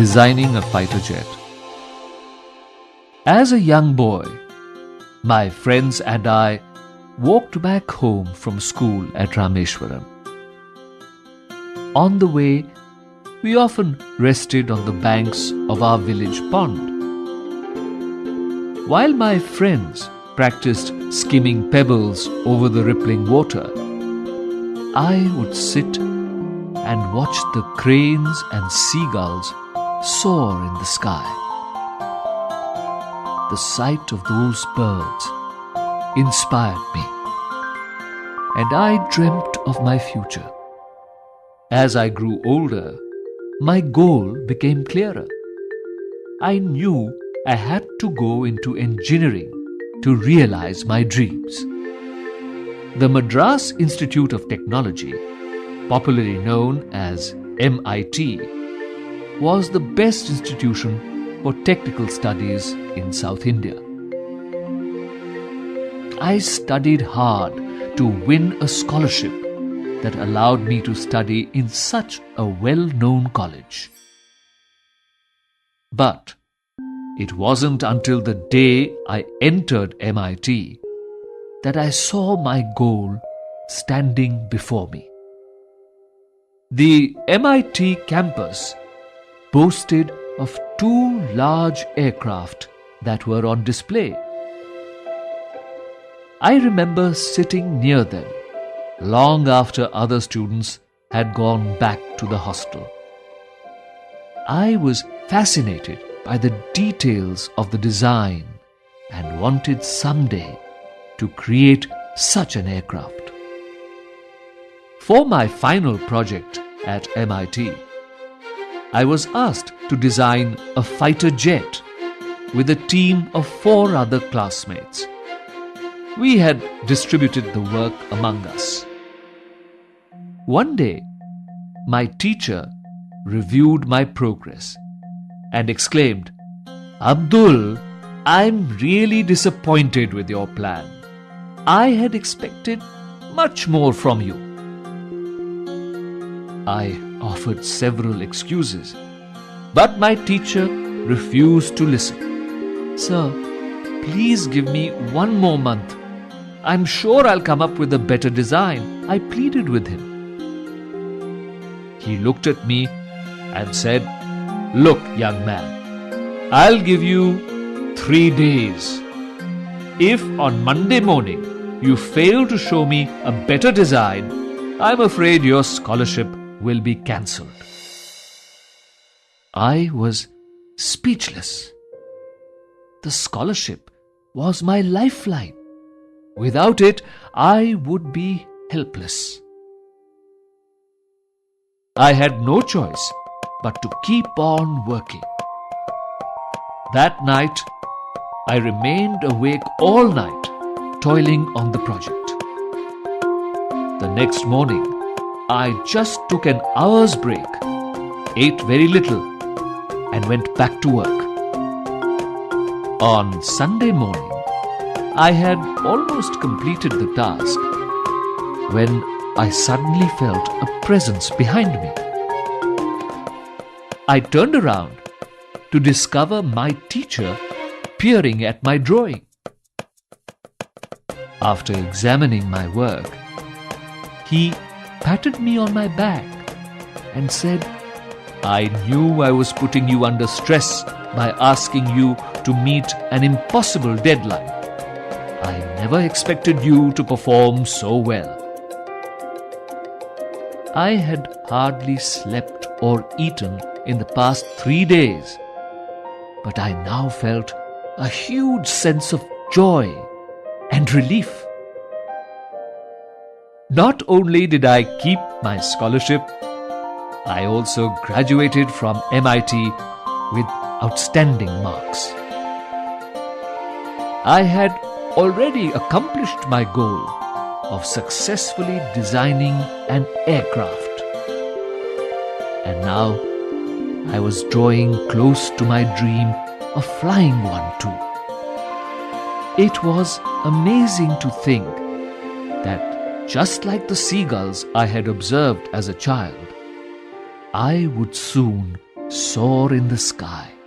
designing a fighter jet. As a young boy, my friends and I walked back home from school at Rameshwaram. On the way, we often rested on the banks of our village pond. While my friends practiced skimming pebbles over the rippling water, I would sit and watch the cranes and seagulls soar in the sky. The sight of those birds inspired me, and I dreamt of my future. As I grew older, my goal became clearer. I knew I had to go into engineering to realize my dreams. The Madras Institute of Technology, popularly known as MIT, was the best institution for technical studies in South India. I studied hard to win a scholarship that allowed me to study in such a well-known college. But it wasn't until the day I entered MIT that I saw my goal standing before me. The MIT campus boasted of 2 large aircraft that were on display. I remember sitting near them long after other students had gone back to the hostel. I was fascinated by the details of the design and wanted someday to create such an aircraft. For my final project at MIT, I was asked to design a fighter jet with a team of 4 other classmates. We had distributed the work among us. One day, my teacher reviewed my progress and exclaimed, "Abdul, I'm really disappointed with your plan. I had expected much more from you." I offered several excuses, but my teacher refused to listen. "Sir, please give me 1 more month. I'm sure I'll come up with a better design," I pleaded with him. He looked at me and said, "Look, young man, I'll give you 3 days. If on Monday morning you fail to show me a better design, I'm afraid your scholarship will be cancelled." I was speechless. The scholarship was my lifeline. Without it, I would be helpless. I had no choice but to keep on working. That night, I remained awake all night, toiling on the project. The next morning, I just took an hour's break, ate very little, and went back to work. On Sunday morning, I had almost completed the task when I suddenly felt a presence behind me. I turned around to discover my teacher peering at my drawing. After examining my work, he patted me on my back and said, "I knew I was putting you under stress by asking you to meet an impossible deadline. I never expected you to perform so well." I had hardly slept or eaten in the past 3 days, but I now felt a huge sense of joy and relief. Not only did I keep my scholarship, I also graduated from MIT with outstanding marks. I had already accomplished my goal of successfully designing an aircraft. And now I was drawing close to my dream of flying one too. It was amazing to think that just like the seagulls I had observed as a child, I would soon soar in the sky.